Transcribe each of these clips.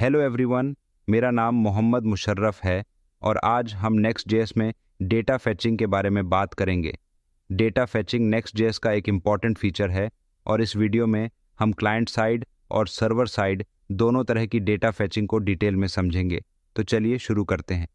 Hello everyone, मेरा नाम मोहम्मद मुशर्रफ है और आज हम Next.js में डेटा फैचिंग के बारे में बात करेंगे। डेटा फैचिंग Next.js का एक इम्पॉर्टेंट फीचर है और इस वीडियो में हम क्लाइंट साइड और सर्वर साइड दोनों तरह की डेटा फैचिंग को डिटेल में समझेंगे। तो चलिए शुरू करते हैं।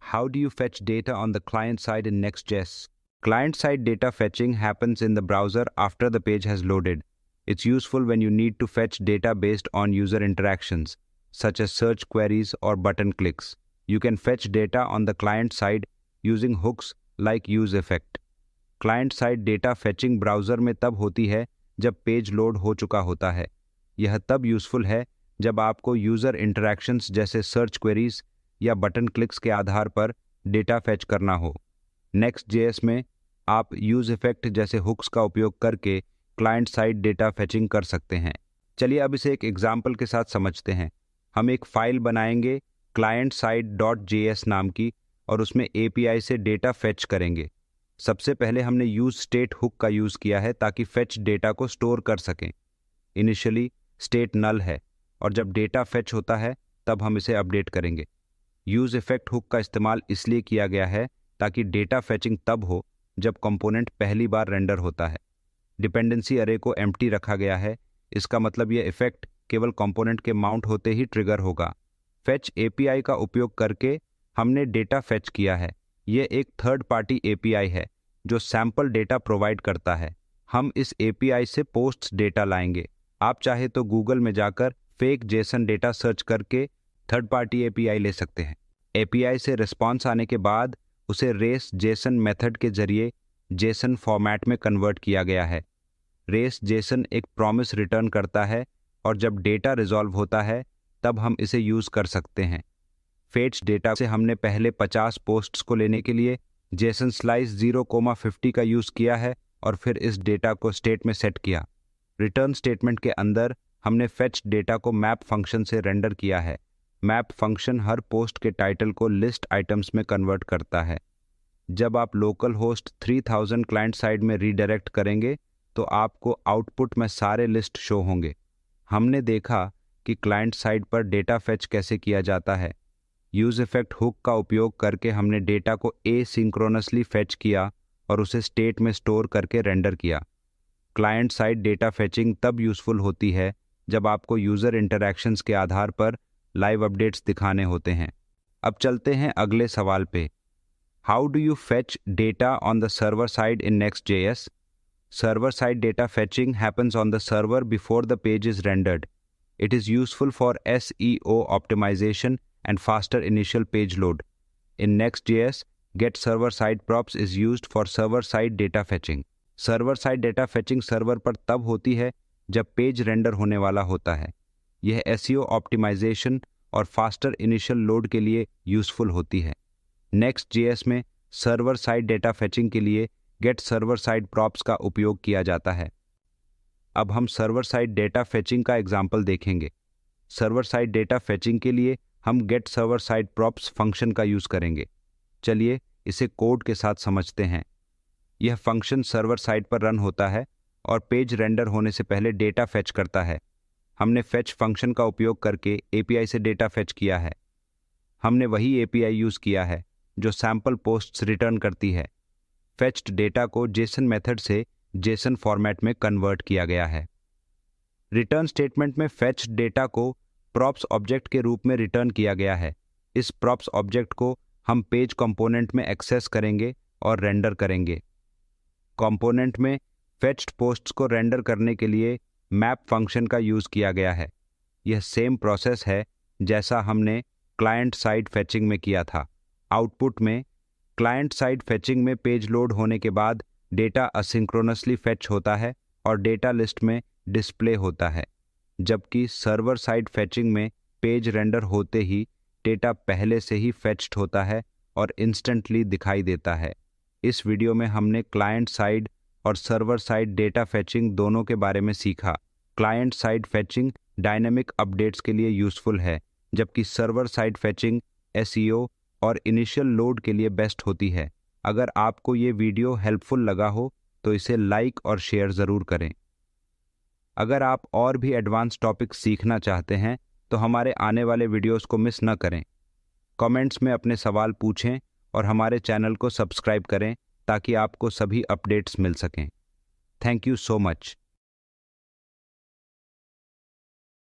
How do you fetch data on the client side in Next.js? Client side data fetching happens in the browser after the page has loaded. It's useful when you need to fetch data based on user interactions, such as search queries or button clicks. You can fetch data on the client side using hooks like useEffect. Client side data fetching browser में तब होती है जब page load हो चुका होता है। यह तब यूज़फुल है जब आपको यूज़र इंटरैक्शंस जैसे सर्च क्वेरीज या बटन क्लिक्स के आधार पर डेटा फैच करना हो। Next.js में आप useEffect जैसे हुक्स का उपयोग करके क्लाइंट साइड डेटा फैचिंग कर सकते हैं। चलिए अब इसे एक एग्जाम्पल के साथ समझते हैं। हम एक फाइल बनाएंगे client-side.js नाम की और उसमें API से डेटा फैच करेंगे। सबसे पहले हमने यूज स्टेट हुक का यूज़ किया है ताकि फैच डेटा को स्टोर कर सकें। इनिशियली स्टेट नल है और जब डेटा फैच होता है तब हम इसे अपडेट करेंगे। useEffect हुक का इस्तेमाल इसलिए किया गया है ताकि डेटा फैचिंग तब हो जब कंपोनेंट पहली बार रेंडर होता है। डिपेंडेंसी अरे को एम्प्टी रखा गया है, इसका मतलब यह इफेक्ट केवल कंपोनेंट के माउंट होते ही ट्रिगर होगा। फैच API का उपयोग करके हमने डेटा फैच किया है। यह एक थर्ड पार्टी API है जो सैंपल डेटा प्रोवाइड करता है। हम इस API से पोस्ट्स डेटा लाएंगे। आप चाहे तो गूगल में जाकर फेक जेसन डेटा सर्च करके थर्ड पार्टी API ले सकते हैं। API से रिस्पॉन्स आने के बाद उसे रेस जेसन मेथड के जरिए जेसन फॉर्मेट में कन्वर्ट किया गया है। रेस जेसन एक प्रॉमिस रिटर्न करता है और जब डेटा रिजॉल्व होता है तब हम इसे यूज़ कर सकते हैं। फेच डेटा से हमने पहले 50 पोस्ट्स को लेने के लिए जेसन स्लाइस 0,50 का यूज़ किया है और फिर इस डेटा को स्टेट में सेट किया। रिटर्न स्टेटमेंट के अंदर हमने फेच डेटा को मैप फंक्शन से रेंडर किया है। मैप फंक्शन हर पोस्ट के टाइटल को लिस्ट आइटम्स में कन्वर्ट करता है। जब आप लोकल होस्ट 3000 क्लाइंट साइड में रीडायरेक्ट करेंगे तो आपको आउटपुट में सारे लिस्ट शो होंगे। हमने देखा कि क्लाइंट साइड पर डेटा फैच कैसे किया जाता है। यूजइफेक्ट हुक का उपयोग करके हमने डेटा को एसिंक्रोनसली फैच किया और उसे स्टेट में स्टोर करके रेंडर किया। क्लाइंट साइड डेटा फैचिंग तब यूज़फुल होती है जब आपको यूज़र इंटरैक्शंस के आधार पर लाइव अपडेट्स दिखाने होते हैं। अब चलते हैं अगले सवाल पे। How do you fetch data on the server side in Next.js? Server-side data fetching happens on the server before the page is rendered. It is useful for SEO optimization and faster initial page load. In Next.js, getServerSide props is used for server-side data fetching. Server-side data fetching server पर तब होती है जब page render होने वाला होता है। यह SEO ऑप्टिमाइजेशन और फास्टर इनिशियल लोड के लिए यूज़फुल होती है। Next.js में सर्वर साइड डेटा फैचिंग के लिए गेट सर्वर साइड प्रॉप्स का उपयोग किया जाता है। अब हम सर्वर साइड डेटा फैचिंग का एग्जाम्पल देखेंगे। सर्वर साइड डेटा फैचिंग के लिए हम get server side props function का यूज़ करेंगे। चलिए इसे कोड के साथ समझते हैं। यह फंक्शन सर्वर साइड पर रन होता है और पेज रेंडर होने से पहले डेटा फैच करता है। हमने फैच फंक्शन का उपयोग करके API से डेटा फैच किया है। हमने वही API यूज़ किया है जो सैंपल पोस्ट्स रिटर्न करती है। फेच्ड डेटा को जेसन मेथड से जेसन फॉर्मेट में कन्वर्ट किया गया है। रिटर्न स्टेटमेंट में फेच्ड डेटा को प्रॉप्स ऑब्जेक्ट के रूप में रिटर्न किया गया है। इस प्रॉप्स ऑब्जेक्ट को हम पेज कंपोनेंट में एक्सेस करेंगे और रेंडर करेंगे। कंपोनेंट में फेच्ड पोस्ट्स को रेंडर करने के लिए मैप फंक्शन का यूज़ किया गया है। यह सेम प्रोसेस है जैसा हमने क्लाइंट साइड फैचिंग में किया था। आउटपुट में क्लाइंट साइड फैचिंग में पेज लोड होने के बाद डेटा असिंक्रोनसली फैच होता है और डेटा लिस्ट में डिस्प्ले होता है, जबकि सर्वर साइड फैचिंग में पेज रेंडर होते ही डेटा पहले से ही फैच्ड होता है और इंस्टेंटली दिखाई देता है। इस वीडियो में हमने क्लाइंट साइड और सर्वर साइड डेटा फैचिंग दोनों के बारे में सीखा। क्लाइंट साइड फैचिंग डायनेमिक अपडेट्स के लिए यूज़फुल है, जबकि सर्वर साइड फैचिंग SEO और इनिशियल लोड के लिए बेस्ट होती है। अगर आपको ये वीडियो हेल्पफुल लगा हो तो इसे लाइक और शेयर ज़रूर करें। अगर आप और भी एडवांस टॉपिक्स सीखना चाहते हैं तो हमारे आने वाले वीडियोस को मिस न करें। कमेंट्स में अपने सवाल पूछें और हमारे चैनल को सब्सक्राइब करें ताकि आपको सभी अपडेट्स मिल सकें। Thank you so much.